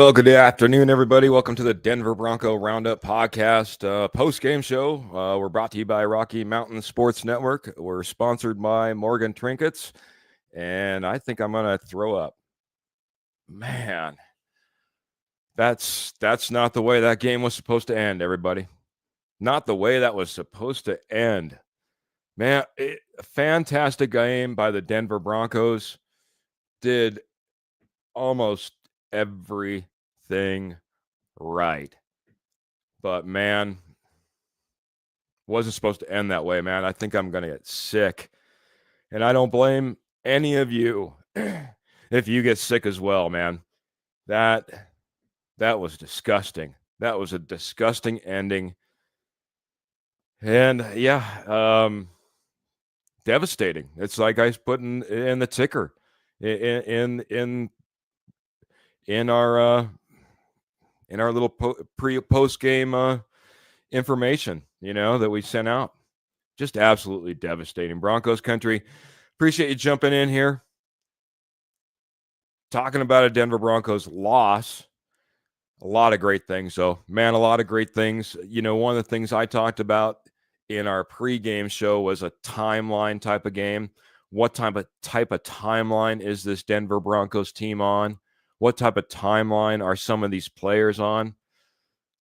Well, good afternoon, everybody. Welcome to the Denver Bronco Roundup podcast post-game show. We're brought to you by Rocky Mountain Sports Network. We're sponsored by Morgan Trinkets, and I think I'm going to throw up. Man, that's not the way that game was supposed to end, everybody. Not the way that was supposed to end. Man, a fantastic game by the Denver Broncos. Did almost everything right. But man, wasn't supposed to end that way, man. I think I'm going to get sick. And I don't blame any of you if you get sick as well, man. That was disgusting. That was a disgusting ending. And yeah, devastating. It's like I was putting in the ticker in our little post game information, that we sent out. Just absolutely devastating. Broncos country, appreciate you jumping in here. Talking about a Denver Broncos loss. A lot of great things, though. Man, a lot of great things. One of the things I talked about in our pregame show was a timeline type of game. What type of timeline is this Denver Broncos team on? What type of timeline are some of these players on?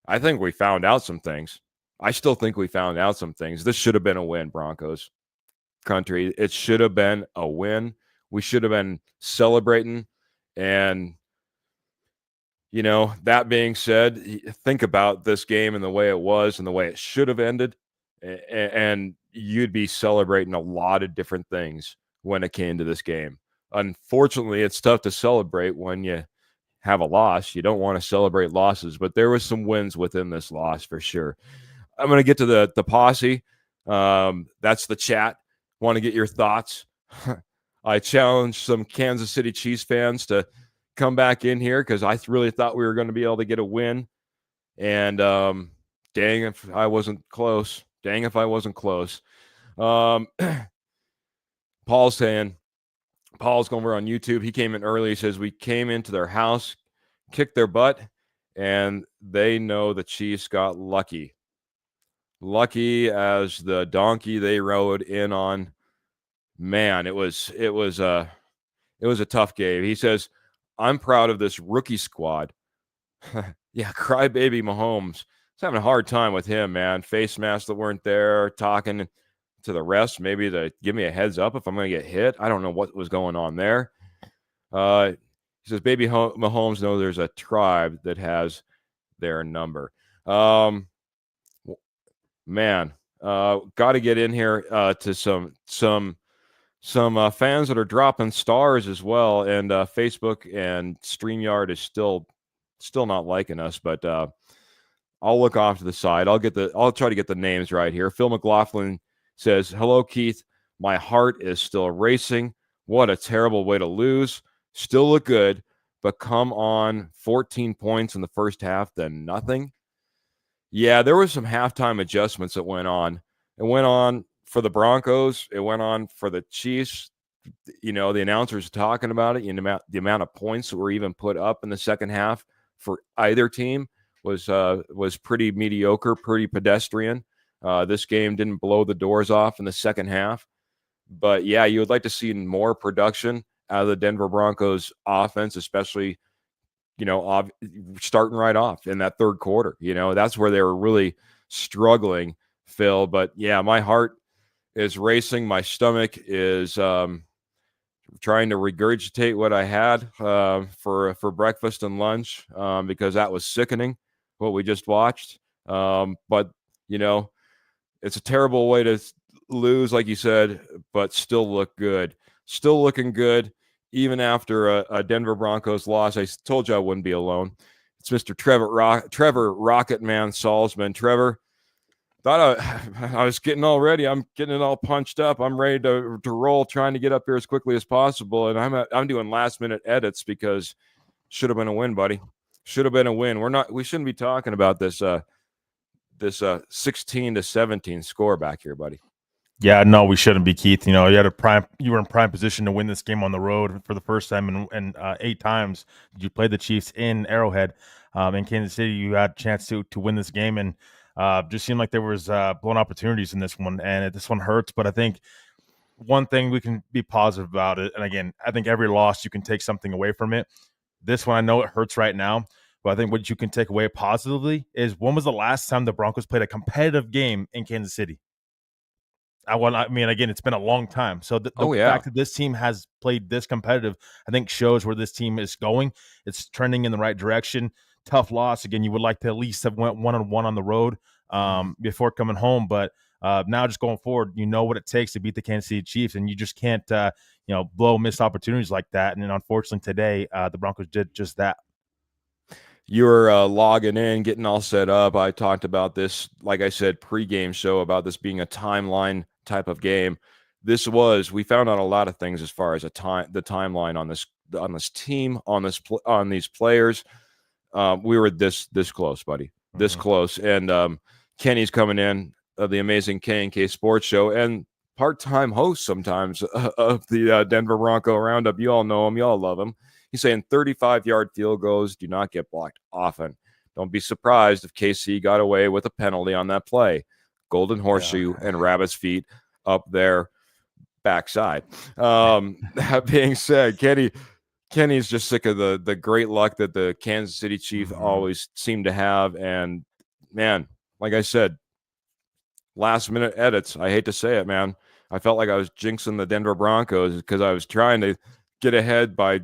I think we found out some things. I still think we found out some things. This should have been a win, Broncos country. It should have been a win. We should have been celebrating. And, that being said, think about this game and the way it was and the way it should have ended. And you'd be celebrating a lot of different things when it came to this game. Unfortunately, it's tough to celebrate when you have a loss. You don't want to celebrate losses, but there was some wins within this loss for sure. I'm going to get to the posse. That's the chat. Want to get your thoughts. I challenged some Kansas City Chiefs fans to come back in here because I really thought we were going to be able to get a win. And dang if I wasn't close. Paul's saying, Paul's going over on YouTube. He came in early. He says, we came into their house, kicked their butt, and they know the Chiefs got lucky. Lucky as the donkey they rode in on. Man, it was a tough game. He says, I'm proud of this rookie squad. Yeah, crybaby Mahomes. He's having a hard time with him, man. Face masks that weren't there, talking to the refs, maybe to give me a heads up if I'm going to get hit. I don't know what was going on there. He says, baby Mahomes know there's a tribe that has their number. Man, got to get in here to some fans that are dropping stars as well, and Facebook and StreamYard is still not liking us, but I'll look off to the side. I'll try to get the names right here. Phil McLaughlin says, hello, Keith. My heart is still racing. What a terrible way to lose. Still look good, but come on, 14 points in the first half, then nothing. Yeah, there were some halftime adjustments that went on. It went on for the Broncos. It went on for the Chiefs. The announcers talking about it. The amount of points that were even put up in the second half for either team was pretty mediocre, pretty pedestrian. This game didn't blow the doors off in the second half. But, yeah, you would like to see more production out of the Denver Broncos offense, especially – starting right off in that third quarter. That's where they were really struggling, Phil. But, yeah, my heart is racing. My stomach is trying to regurgitate what I had for breakfast and lunch because that was sickening, what we just watched. But, it's a terrible way to lose, like you said, but still look good. Still looking good. Even after a Denver Broncos loss, I told you I wouldn't be alone. It's Mr. Trevor Rocket Man Salzman. Trevor, thought I was getting all ready. I'm getting it all punched up. I'm ready to roll, trying to get up here as quickly as possible. And I'm doing last minute edits because should have been a win, buddy. Should have been a win. We shouldn't be talking about this 16-17 score back here, buddy. Yeah, no, we shouldn't be, Keith. You were in prime position to win this game on the road for the first time in 8 times. You played the Chiefs in Arrowhead, in Kansas City. You had a chance to win this game, and just seemed like there was blown opportunities in this one, and this one hurts. But I think one thing we can be positive about it, and again, I think every loss you can take something away from it. This one, I know it hurts right now, but I think what you can take away positively is when was the last time the Broncos played a competitive game in Kansas City? I mean, again, it's been a long time. So the Oh yeah. fact that this team has played this competitive, I think shows where this team is going. It's trending in the right direction. Tough loss. Again, you would like to at least have went 1-1 on the road before coming home. But now just going forward, you know what it takes to beat the Kansas City Chiefs, and you just can't, blow missed opportunities like that. And then unfortunately today, the Broncos did just that. You were logging in, getting all set up. I talked about this, like I said, pregame show about this being a timeline type of game. We found out a lot of things as far as the timeline on this team, on these players. We were this close, buddy, this close. And Kenny's coming in, the amazing K&K Sports Show, and part-time host sometimes of the Denver Bronco Roundup. You all know him. You all love him. He's saying 35-yard field goals do not get blocked often. Don't be surprised if KC got away with a penalty on that play. Golden horseshoe and rabbit's feet up their backside. That being said, Kenny's just sick of the great luck that the Kansas City Chiefs always seem to have. And man, like I said, last minute edits. I hate to say it, man. I felt like I was jinxing the Denver Broncos because I was trying to get ahead by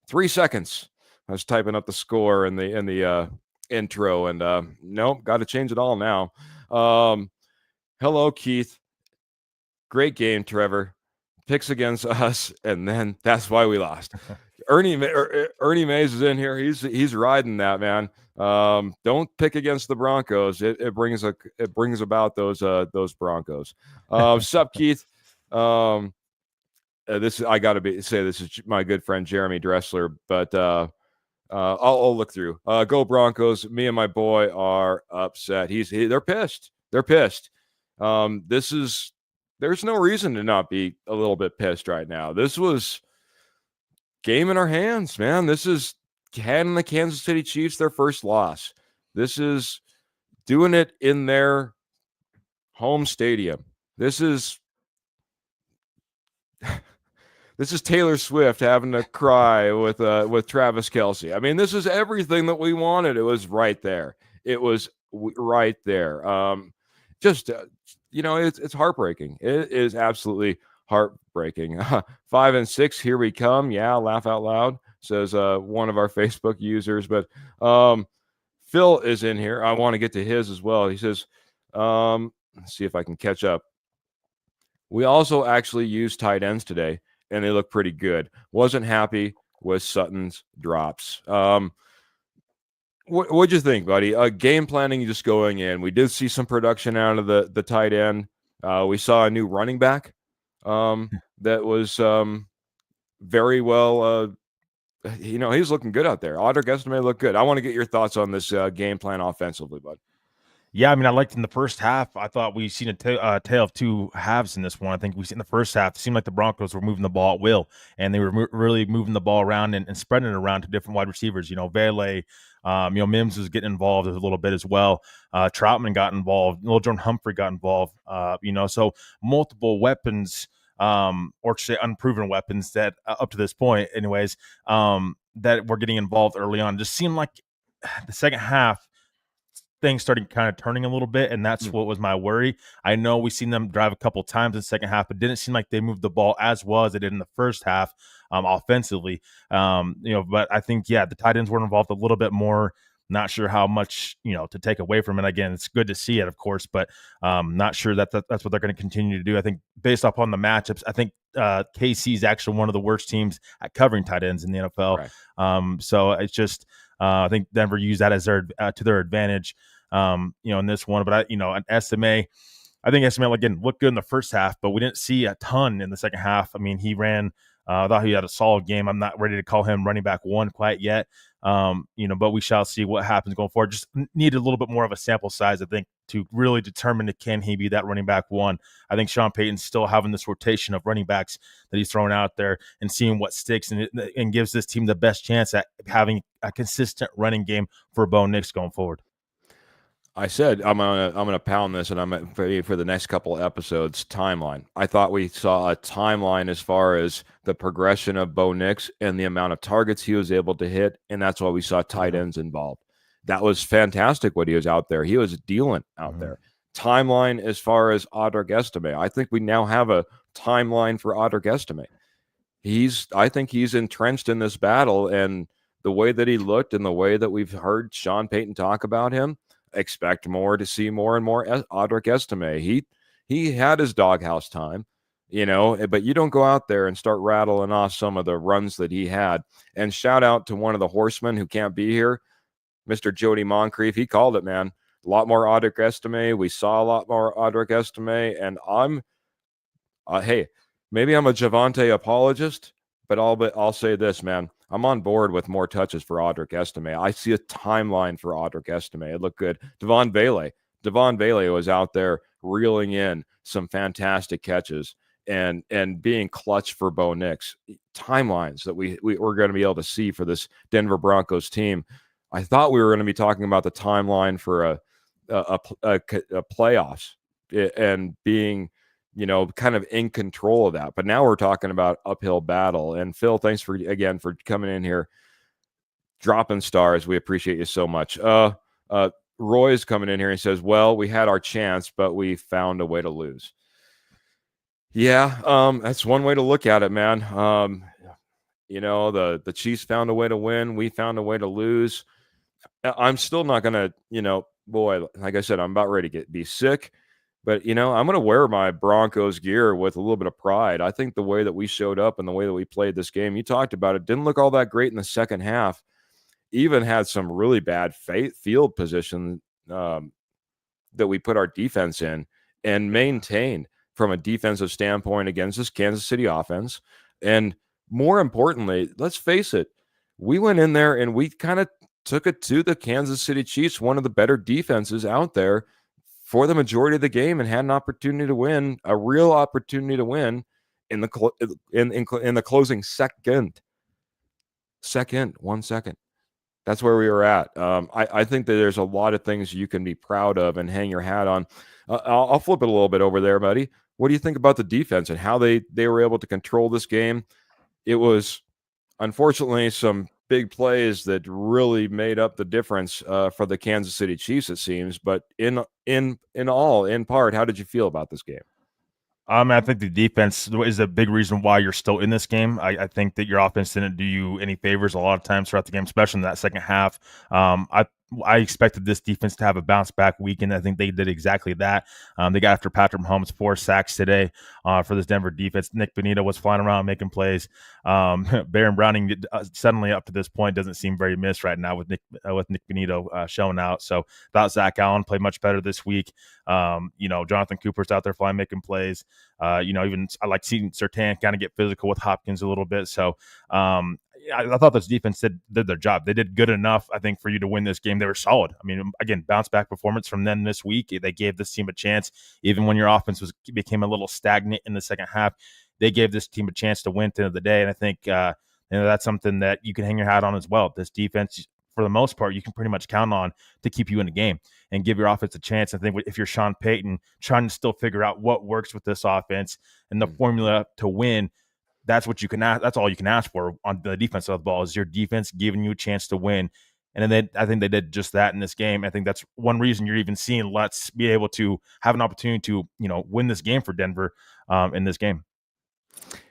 3 seconds. I was typing up the score in the intro, and nope, got to change it all now. Hello, Keith. Great game, Trevor. Picks against us, and then that's why we lost. Ernie Mays is in here. He's riding that, man. Don't pick against the Broncos. It brings about those Broncos. Sup, Keith? This I got to say this is my good friend Jeremy Dressler, but I'll look through. Go Broncos! Me and my boy are upset. They're pissed. They're pissed. There's no reason to not be a little bit pissed right now. This was game in our hands, man. This is handing the Kansas City Chiefs their first loss. This is doing it in their home stadium. This is Taylor Swift having to cry with Travis Kelce. I mean, this is everything that we wanted. It was right there. It was right there. It's heartbreaking. It is absolutely heartbreaking. 5 and 6, here we come. Yeah, laugh out loud, says one of our Facebook users. But Phil is in here. I want to get to his as well. He says, let's see if I can catch up. We also actually used tight ends today, and they look pretty good. Wasn't happy with Sutton's drops. What'd you think, buddy? Game planning just going in. We did see some production out of the tight end. We saw a new running back that was very well. He's looking good out there. Audric Estime looked good. I want to get your thoughts on this game plan offensively, bud. Yeah, I mean, I liked in the first half. I thought we seen a tale of two halves in this one. I think we seen the first half. It seemed like the Broncos were moving the ball at will, and they were really moving the ball around and spreading it around to different wide receivers. Vele, Mims was getting involved a little bit as well. Troutman got involved. Little Jordan Humphrey got involved. So multiple weapons, or say unproven weapons that up to this point, anyways, that were getting involved early on. It just seemed like the second half, things started kind of turning a little bit, and that's what was my worry. I know we seen them drive a couple times in the second half, but didn't seem like they moved the ball as well as they did in the first half offensively. But I think, the tight ends were involved a little bit more. Not sure how much, to take away from it. Again, it's good to see it, of course, but not sure that's what they're going to continue to do. I think based upon the matchups, I think KC is actually one of the worst teams at covering tight ends in the NFL. Right. So it's just, I think Denver used that as to their advantage, in this one. But an Estime, I think Estime again looked good in the first half, but we didn't see a ton in the second half. I mean, he ran. I thought he had a solid game. I'm not ready to call him running back one quite yet. But we shall see what happens going forward. Just need a little bit more of a sample size, I think, to really determine can he be that running back one. I think Sean Payton's still having this rotation of running backs that he's throwing out there and seeing what sticks and gives this team the best chance at having a consistent running game for Bo Nix going forward. I said I'm gonna pound this, and I'm ready for the next couple of episodes timeline. I thought we saw a timeline as far as the progression of Bo Nix and the amount of targets he was able to hit, and that's why we saw tight ends involved. That was fantastic what he was out there. He was dealing out there. Timeline as far as Audric Estime. I think we now have a timeline for Audric Estime. I think he's entrenched in this battle, and the way that he looked and the way that we've heard Sean Payton talk about him, expect more to see more and more Audric Estime. He had his doghouse time, but you don't go out there and start rattling off some of the runs that he had. And shout out to one of the horsemen who can't be here, Mr. Jody Moncrief. He called it, man. A lot more Audric Estime. We saw a lot more Audric Estime, and hey, maybe I'm a Javonte apologist, but I'll say this, man. I'm on board with more touches for Audric Estime. I see a timeline for Audric Estime. It looked good. Devon Bailey was out there reeling in some fantastic catches and being clutch for Bo Nix. Timelines that we're going to be able to see for this Denver Broncos team. I thought we were going to be talking about the timeline for a playoffs and being kind of in control of that. But now we're talking about uphill battle. And Phil, thanks for coming in here, dropping stars. We appreciate you so much. Roy's coming in here and says, well, we had our chance, but we found a way to lose. Yeah, that's one way to look at it, man. The Chiefs found a way to win. We found a way to lose. I'm still not going to, boy, like I said, I'm about ready to be sick. But, I'm going to wear my Broncos gear with a little bit of pride. I think the way that we showed up and the way that we played this game, you talked about it, didn't look all that great in the second half. Even had some really bad field position that we put our defense in and maintained from a defensive standpoint against this Kansas City offense. And more importantly, let's face it, we went in there and we kind of took it to the Kansas City Chiefs, one of the better defenses out there, for the majority of the game, and had an opportunity to win, a real opportunity to win in the closing second. 1 second. That's where we were at. I think that there's a lot of things you can be proud of and hang your hat on. I'll flip it a little bit over there, buddy. What do you think about the defense and how they were able to control this game? It was, unfortunately, some big plays that really made up the difference for the Kansas City Chiefs, it seems. But in part, how did you feel about this game? I think the defense is a big reason why you're still in this game. I think that your offense didn't do you any favors a lot of times throughout the game, especially in that second half. I expected this defense to have a bounce back week, and I think they did exactly that. They got after Patrick Mahomes, 4 sacks today for this Denver defense. Nick Bonito was flying around making plays. Baron Browning suddenly up to this point doesn't seem very missed right now with Nick Bonito showing out. So thought Zach Allen played much better this week. Jonathan Cooper's out there flying making plays. Even I like seeing Surtain kind of get physical with Hopkins a little bit. So I thought this defense did their job. They did good enough, I think, for you to win this game. They were solid. I mean, again, bounce back performance from them this week. They gave this team a chance, even when your offense became a little stagnant in the second half. They gave this team a chance to win at the end of the day, and I think that's something that you can hang your hat on as well. This defense, for the most part, you can pretty much count on to keep you in the game and give your offense a chance. I think if you're Sean Payton, trying to still figure out what works with this offense and the formula to win, that's what you can ask. That's all you can ask for on the defense of the ball is your defense giving you a chance to win. And then I think they did just that in this game. I think that's one reason you're even seeing Lutz be able to have an opportunity to, win this game for Denver in this game.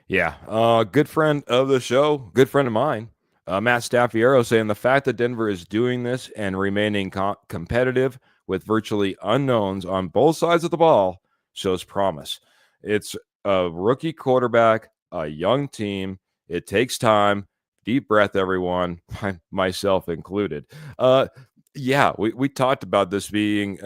Yeah. Good friend of the show, good friend of mine, Matt Staffiero, saying the fact that Denver is doing this and remaining competitive with virtually unknowns on both sides of the ball shows promise. It's a rookie quarterback, a young team. It takes time. Deep breath, everyone, myself included. We talked about this being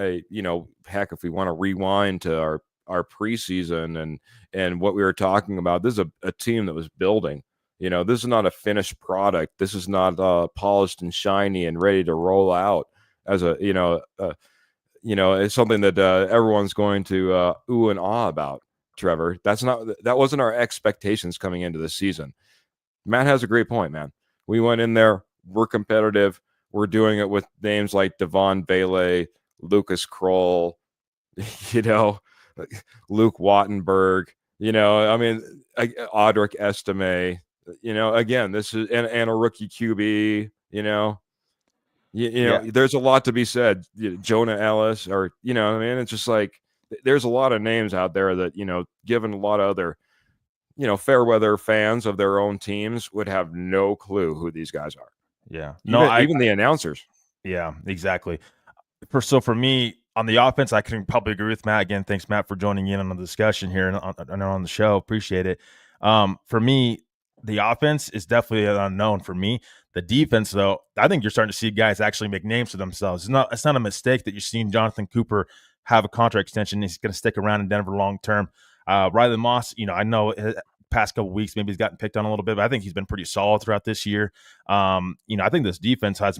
heck, if we want to rewind to our preseason and what we were talking about, this is a team that was building. This is not a finished product. This is not polished and shiny and ready to roll out as it's something that everyone's going to ooh and ah about. Trevor, that wasn't our expectations coming into the season. Matt has a great point, man. We went in there, we're competitive. We're doing it with names like Devon Bailey, Lucas Kroll, Luke Wattenberg, Audric Estime, again, this is and a rookie QB, Yeah. there's a lot to be said. Jonah Ellis, or it's just like there's a lot of names out there that given a lot of other fair weather fans of their own teams would have no clue who these guys are. Yeah. Even the announcers. Yeah, exactly. For me, on the offense, I can probably agree with Matt. Again, thanks, Matt, for joining in on the discussion here and on the show. Appreciate it. For me, the offense is definitely an unknown for me. The defense, though, I think you're starting to see guys actually make names for themselves. It's not a mistake that you're seeing Jonathan Cooper have a contract extension. He's going to stick around in Denver long term. Riley Moss, I know past couple weeks maybe he's gotten picked on a little bit, but I think he's been pretty solid throughout this year. I think this defense has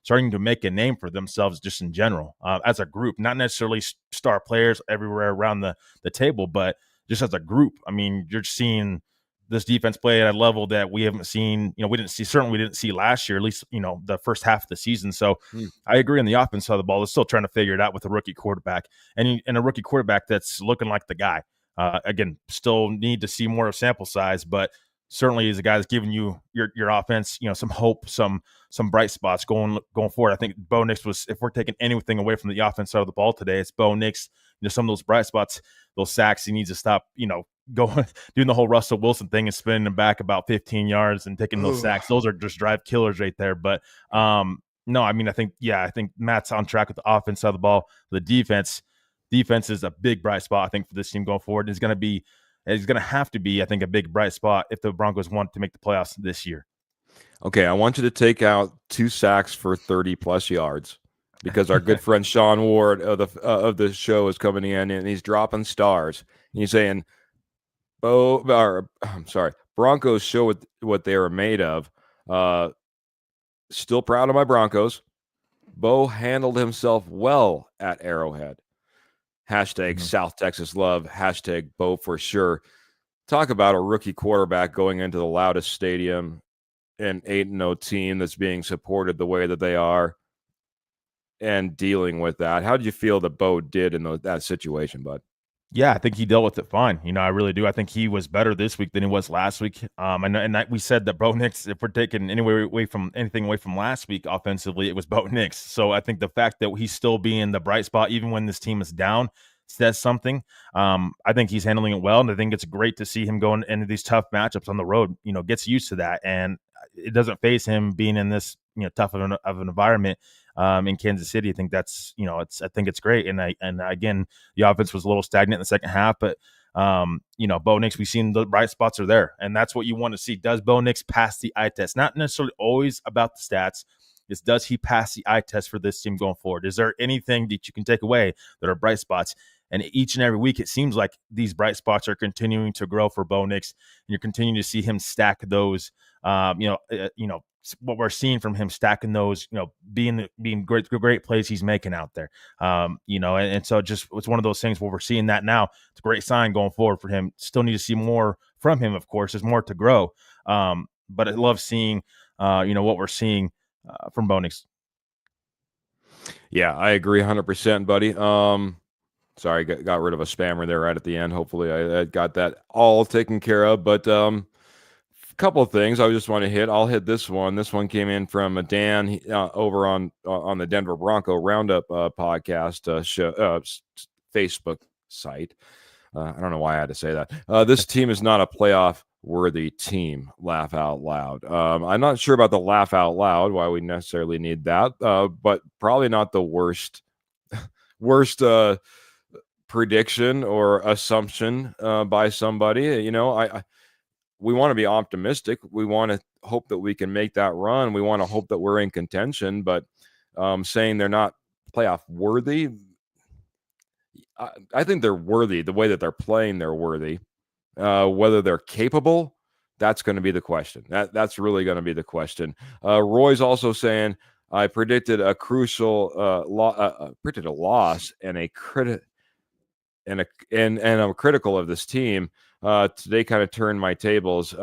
starting to make a name for themselves just in general as a group, not necessarily star players everywhere around the table, but just as a group. I mean, you're seeing this defense play at a level that we haven't seen. We didn't see last year, at least, the first half of the season. So I agree on the offense side of the ball. They're still trying to figure it out with a rookie quarterback and a rookie quarterback that's looking like the guy. Again, still need to see more of sample size, but certainly is a guy that's giving you your offense, some hope, some bright spots going forward. I think Bo Nix was, if we're taking anything away from the offense side of the ball today, it's Bo Nix. Some of those bright spots, those sacks, he needs to stop, going doing the whole Russell Wilson thing and spinning him back about 15 yards and taking those sacks. Those are just drive killers right there. But no, I mean, I think Matt's on track with the offense side of the ball. The defense is a big bright spot, I think, for this team going forward. It's going to have to be, I think, a big bright spot if the Broncos want to make the playoffs this year. Okay, I want you to take out 2 sacks for 30-plus yards because our good friend Sean Ward of the show is coming in, and he's dropping stars. And he's saying, Broncos show what they are made of. Still proud of my Broncos. Bo handled himself well at Arrowhead. Hashtag South Texas love. Hashtag Bo for sure. Talk about a rookie quarterback going into the loudest stadium, an 8-0 team that's being supported the way that they are, and dealing with that. How did you feel that Bo did in that situation, bud? Yeah, I think he dealt with it fine. I really do. I think he was better this week than he was last week. We said that Bo Nix, if we're taking anything away from last week offensively, it was Bo Nix. So I think the fact that he's still being the bright spot, even when this team is down, says something. I think he's handling it well, and I think it's great to see him going into these tough matchups on the road. Gets used to that, and it doesn't faze him being in this tough of an environment. In Kansas City, I think that's I think it's great, and again, the offense was a little stagnant in the second half, but Bo Nix, we've seen the bright spots are there, and that's what you want to see. Does Bo Nix pass the eye test? Not necessarily always about the stats. Is does he pass the eye test for this team going forward? Is there anything that you can take away that are bright spots? And each and every week, it seems like these bright spots are continuing to grow for Bo Nix, and you're continuing to see him stack those. What we're seeing from him stacking those, being great plays he's making out there. And so it's one of those things where we're seeing that now. It's a great sign going forward for him. Still need to see more from him, of course. There's more to grow. But I love seeing, what we're seeing from Bo Nix. Yeah, I agree 100%, buddy. Sorry, got rid of a spammer there right at the end. Hopefully I got that all taken care of. But couple of things I just want to hit. I'll hit this one. This one came in from Dan over on the Denver Bronco Roundup podcast show Facebook site. I don't know why I had to say that. This team is not a playoff worthy team. Laugh out loud. I'm not sure about the laugh out loud, why we necessarily need that, but probably not the worst prediction or assumption by somebody. We want to be optimistic. We want to hope that we can make that run. We want to hope that we're in contention, but saying they're not playoff worthy, I think they're worthy. The way that they're playing, they're worthy. Whether they're capable, That's going to be the question. That's really going to be the question. Roy's also saying, I predicted a crucial predicted a loss and a credit and I'm critical of this team. Today kind of turned my tables.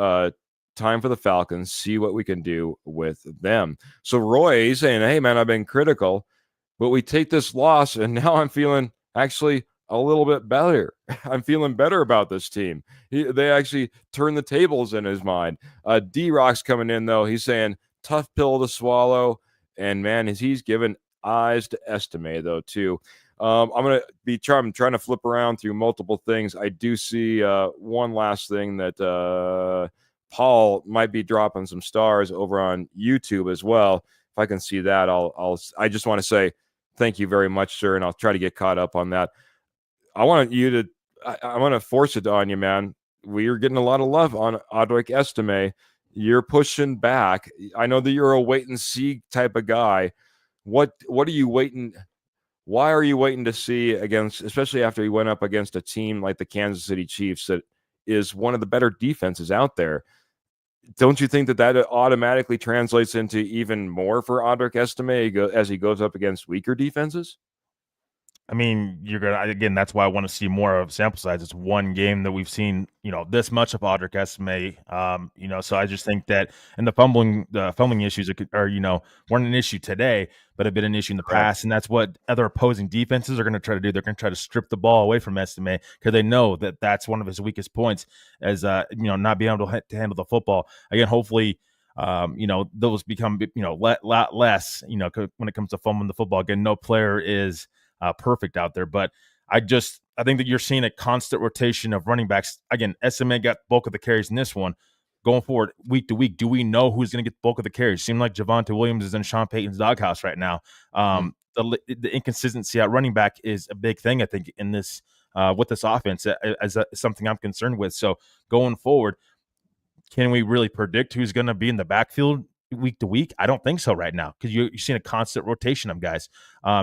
Time for the Falcons. See what we can do with them. So Roy is saying, "Hey man, I've been critical, but we take this loss, and now I'm feeling actually a little bit better. I'm feeling better about this team. They actually turned the tables in his mind." D-Rock's coming in though. He's saying tough pill to swallow, and man, he's given eyes to Estime though too. I'm gonna be I'm trying to flip around through multiple things. I do see one last thing that Paul might be dropping some stars over on YouTube as well. If I can see that, I just want to say thank you very much, sir, and I'll try to get caught up on that. I want to force it on you, man. We are getting a lot of love on Audric Estime. You're pushing back. I know that you're a wait and see type of guy. What are you waiting? Why are you waiting to see against, especially after he went up against a team like the Kansas City Chiefs that is one of the better defenses out there? Don't you think that automatically translates into even more for Audric Estime as he goes up against weaker defenses? I mean, you're gonna again. That's why I want to see more of sample size. It's one game that we've seen, this much of Audric Estime. So I just think that, and the fumbling issues are, weren't an issue today, but have been an issue in the past, and that's what other opposing defenses are going to try to do. They're going to try to strip the ball away from Estime because they know that that's one of his weakest points, as not being able to handle the football. Again, hopefully. Those become lot less. When it comes to fumbling the football, again, no player is perfect out there, but I think that you're seeing a constant rotation of running backs. Again, SMA got bulk of the carries in this one. Going forward, week to week, do we know who's going to get the bulk of the carries? Seems like Javonte Williams is in Sean Payton's doghouse right now. The inconsistency at running back is a big thing, I think, in this with this offense, as something I'm concerned with. So going forward, can we really predict who's going to be in the backfield week to week? I don't think so right now, because you're seeing a constant rotation of guys.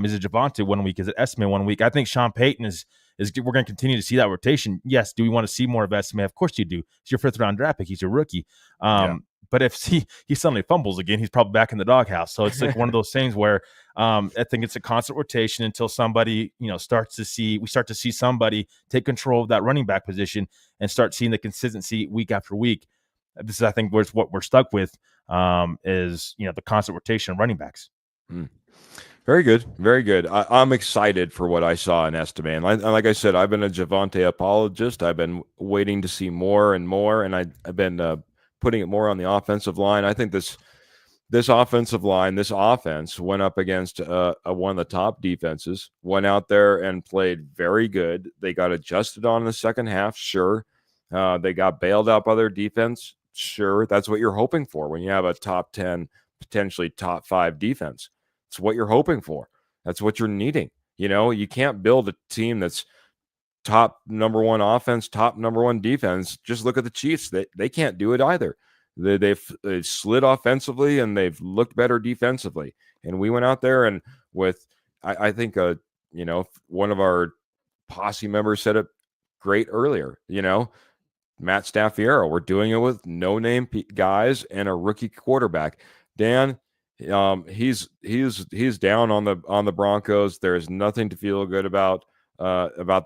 Is it Javonte 1 week? Is it Estime 1 week? I think Sean Payton is we're going to continue to see that rotation. Yes. Do we want to see more of Estime? Of course you do. He's your 5th round draft pick. He's your rookie. But if he suddenly fumbles again, he's probably back in the doghouse. So it's like one of those things where I think it's a constant rotation until somebody, we start to see somebody take control of that running back position and start seeing the consistency week after week. This is, I think, what we're stuck with, is the constant rotation of running backs. Very good, very good. I'm excited for what I saw in Estime. And like I said, I've been a Javonte apologist. I've been waiting to see more and more, and I've been putting it more on the offensive line. I think this offensive line, this offense went up against one of the top defenses, went out there and played very good. They got adjusted on in the second half, sure. They got bailed out by their defense. Sure, that's what you're hoping for when you have a top 10, potentially top 5 defense. It's what you're hoping for. That's what you're needing. You can't build a team that's top number 1 offense, top number 1 defense. Just look at the Chiefs. They can't do it either. They've slid offensively and they've looked better defensively. And we went out there and with, I think, one of our posse members said it great earlier, Matt Staffiero. We're doing it with no-name guys and a rookie quarterback. Dan, he's down on the Broncos. There's nothing to feel good about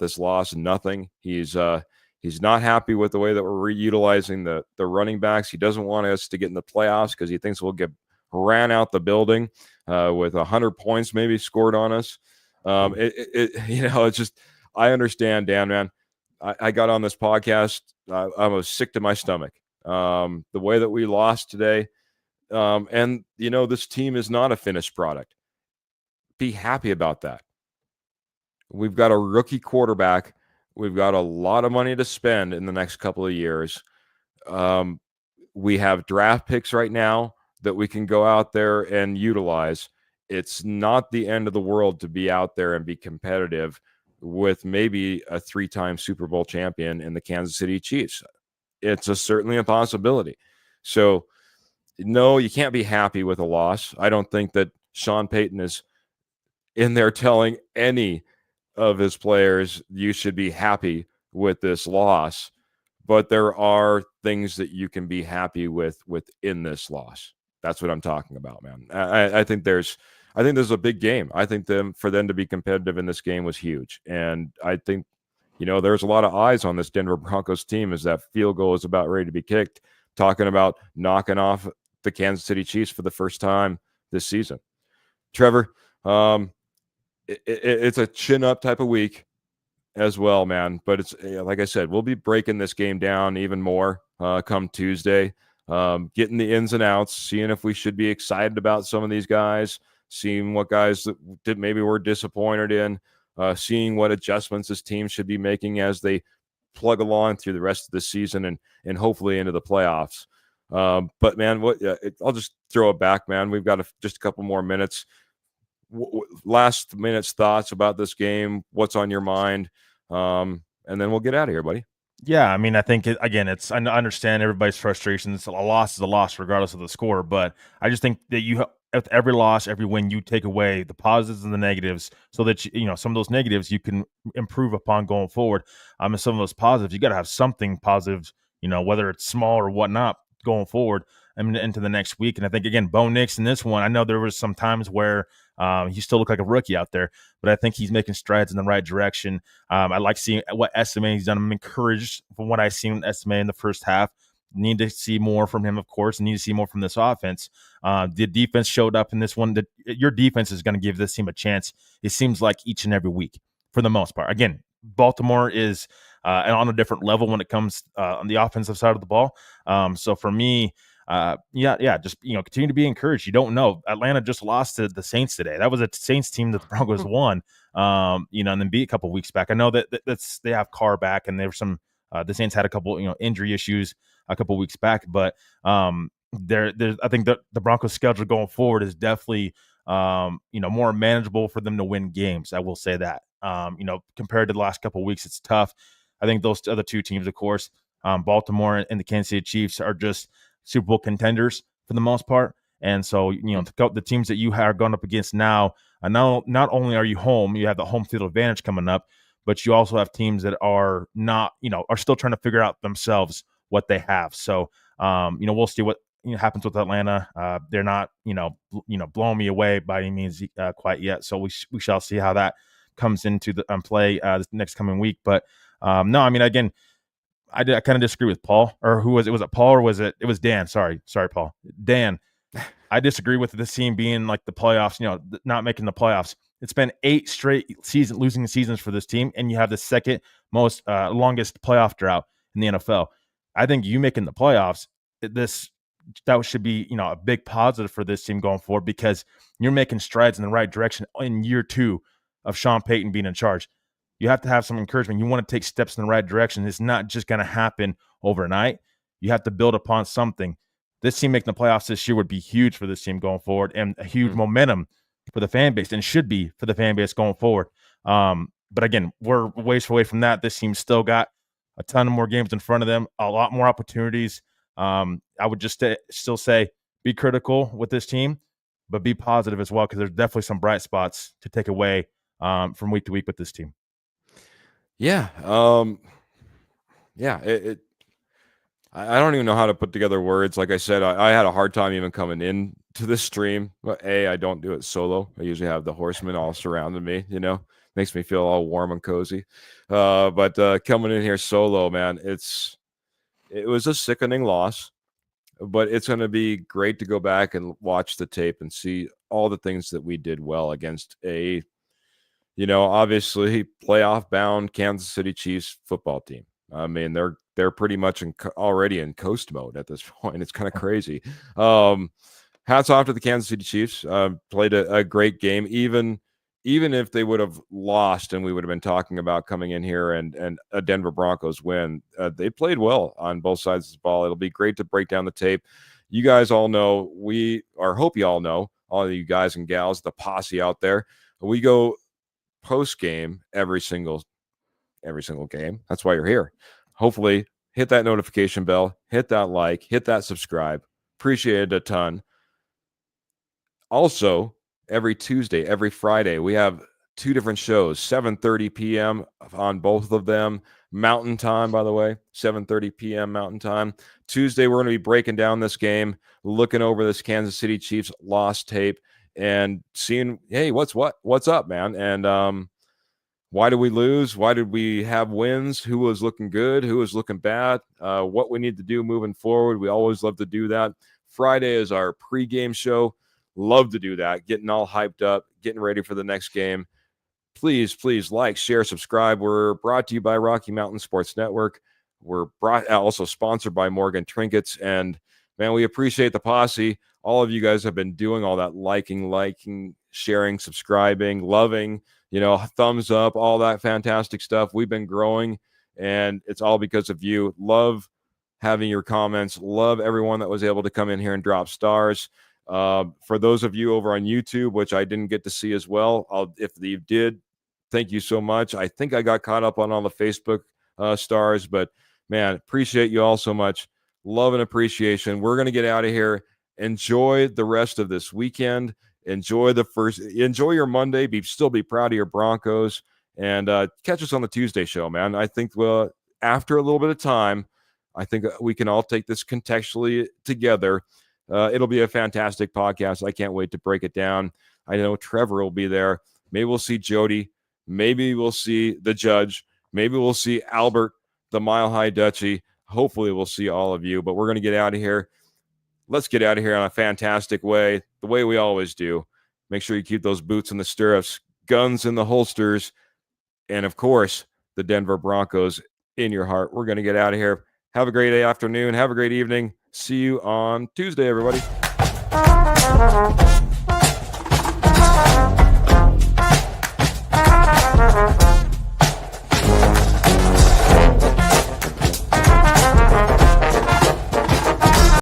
this loss. Nothing. He's not happy with the way that we're reutilizing the running backs. He doesn't want us to get in the playoffs because he thinks we'll get ran out the building with 100 points maybe scored on us. It's just, I understand, Dan, man. I got on this podcast. I was sick to my stomach. The way that we lost today. And this team is not a finished product. Be happy about that. We've got a rookie quarterback. We've got a lot of money to spend in the next couple of years. We have draft picks right now that we can go out there and utilize. It's not the end of the world to be out there and be competitive with maybe a 3-time Super Bowl champion in the Kansas City Chiefs. It's certainly a possibility. So, no, you can't be happy with a loss. I don't think that Sean Payton is in there telling any of his players you should be happy with this loss. But there are things that you can be happy with within this loss. That's what I'm talking about, man. I think there's a big game. I think for them to be competitive in this game was huge, and I think there's a lot of eyes on this Denver Broncos team as that field goal is about ready to be kicked. Talking about knocking off the Kansas City Chiefs for the first time this season. Trevor, it's a chin up type of week as well, man. But it's like I said, we'll be breaking this game down even more come Tuesday, getting the ins and outs, seeing if we should be excited about some of these guys, seeing what guys that maybe we're disappointed in, seeing what adjustments this team should be making as they plug along through the rest of the season and hopefully into the playoffs. But man, I'll just throw it back, man. We've got just a couple more minutes. Last minute's thoughts about this game. What's on your mind? And then we'll get out of here, buddy. Yeah, I mean, I think I understand everybody's frustrations. A loss is a loss, regardless of the score. But I just think that with every loss, every win, you take away the positives and the negatives, so that some of those negatives you can improve upon going forward. And some of those positives, you got to have something positive, whether it's small or whatnot, going forward into the next week. And I think again, Bo Nix in this one, I know there was some times where he still looked like a rookie out there, but I think he's making strides in the right direction. I like seeing what SMA he's done. I'm encouraged from what I've seen with SMA in the first half. Need to see more from him, of course, and need to see more from this offense. The defense showed up in this one. Your defense is going to give this team a chance, it seems like, each and every week for the most part. Again, Baltimore is on a different level when it comes on the offensive side of the ball. So for me, just continue to be encouraged. You don't know. Atlanta just lost to the Saints today. That was a Saints team that the Broncos won. And then beat a couple weeks back. I know that's they have Carr back, and there were some. The Saints had a couple injury issues a couple weeks back, but I think that the Broncos' schedule going forward is definitely more manageable for them to win games. I will say that. Compared to the last couple of weeks, it's tough. I think those other two teams, of course, Baltimore and the Kansas City Chiefs, are just Super Bowl contenders for the most part. And so, the teams that you are going up against now, not only are you home, you have the home field advantage coming up, but you also have teams that are not, are still trying to figure out themselves what they have. So, we'll see what happens with Atlanta. They're not, blowing me away by any means quite yet. So we shall see how that comes into the play this next coming week. But no, I mean, again, I kind of disagree with Paul, or who was it? Was it Paul or was it? It was Dan. Sorry, Paul. Dan. I disagree with this team being like the playoffs, not making the playoffs. It's been 8 straight losing seasons for this team, and you have the second most longest playoff drought in the NFL. I think you making the playoffs, that should be a big positive for this team going forward, because you're making strides in the right direction in year 2 of Sean Payton being in charge. You have to have some encouragement. You want to take steps in the right direction. It's not just going to happen overnight. You have to build upon something. This team making the playoffs this year would be huge for this team going forward, and a huge momentum for the fan base, and should be for the fan base going forward. But again, we're ways away from that. This team's still got a ton of more games in front of them, a lot more opportunities. I would just still say be critical with this team, but be positive as well, because there's definitely some bright spots to take away from week to week with this team. Yeah. I don't even know how to put together words. Like I said, I had a hard time even coming in to this stream. But I don't do it solo. I usually have the horsemen all surrounding me, makes me feel all warm and cozy. But coming in here solo, man, it was a sickening loss, but it's going to be great to go back and watch the tape and see all the things that we did well against a, obviously playoff bound Kansas City Chiefs football team. I mean, they're pretty much already in coast mode at this point. It's kind of crazy. Hats off to the Kansas City Chiefs. Played a great game, even if they would have lost and we would have been talking about coming in here and a Denver Broncos win. They played well on both sides of the ball. It'll be great to break down the tape. You guys all know, hope you all know, all of you guys and gals, the posse out there, we go post game every single game. That's why you're here. Hopefully hit that notification bell, hit that like, hit that subscribe. Appreciate it a ton. Also, every Tuesday, every Friday, we have 2 different shows, 7:30 p.m. on both of them. Mountain time, by the way, 7:30 p.m. Mountain time. Tuesday, we're going to be breaking down this game, looking over this Kansas City Chiefs loss tape, and seeing, hey, what's up, man? And why did we lose? Why did we have wins? Who was looking good? Who was looking bad? What we need to do moving forward. We always love to do that. Friday is our pregame show. Love to do that. Getting all hyped up, getting ready for the next game. Please like, share, subscribe. We're brought to you by Rocky Mountain Sports Network. We're also sponsored by Morgan Trinkets. And, man, we appreciate the posse. All of you guys have been doing all that liking, sharing, subscribing, loving, thumbs up, all that fantastic stuff. We've been growing, and it's all because of you. Love having your comments. Love everyone that was able to come in here and drop stars. For those of you over on YouTube, which I didn't get to see as well, if you did, thank you so much. I think I got caught up on all the Facebook stars, but man, appreciate you all so much. Love and appreciation. We're going to get out of here. Enjoy the rest of this weekend. Enjoy your Monday. Still be proud of your Broncos, and catch us on the Tuesday show, man. I think after a little bit of time, I think we can all take this contextually together. It'll be a fantastic podcast. I can't wait to break it down. I know Trevor will be there. Maybe we'll see Jody. Maybe we'll see the judge. Maybe we'll see Albert, the Mile High Dutchie. Hopefully we'll see all of you, but we're going to get out of here. Let's get out of here on a fantastic way, the way we always do. Make sure you keep those boots in the stirrups, guns in the holsters, and, of course, the Denver Broncos in your heart. We're going to get out of here. Have a great afternoon. Have a great evening. See you on Tuesday, everybody.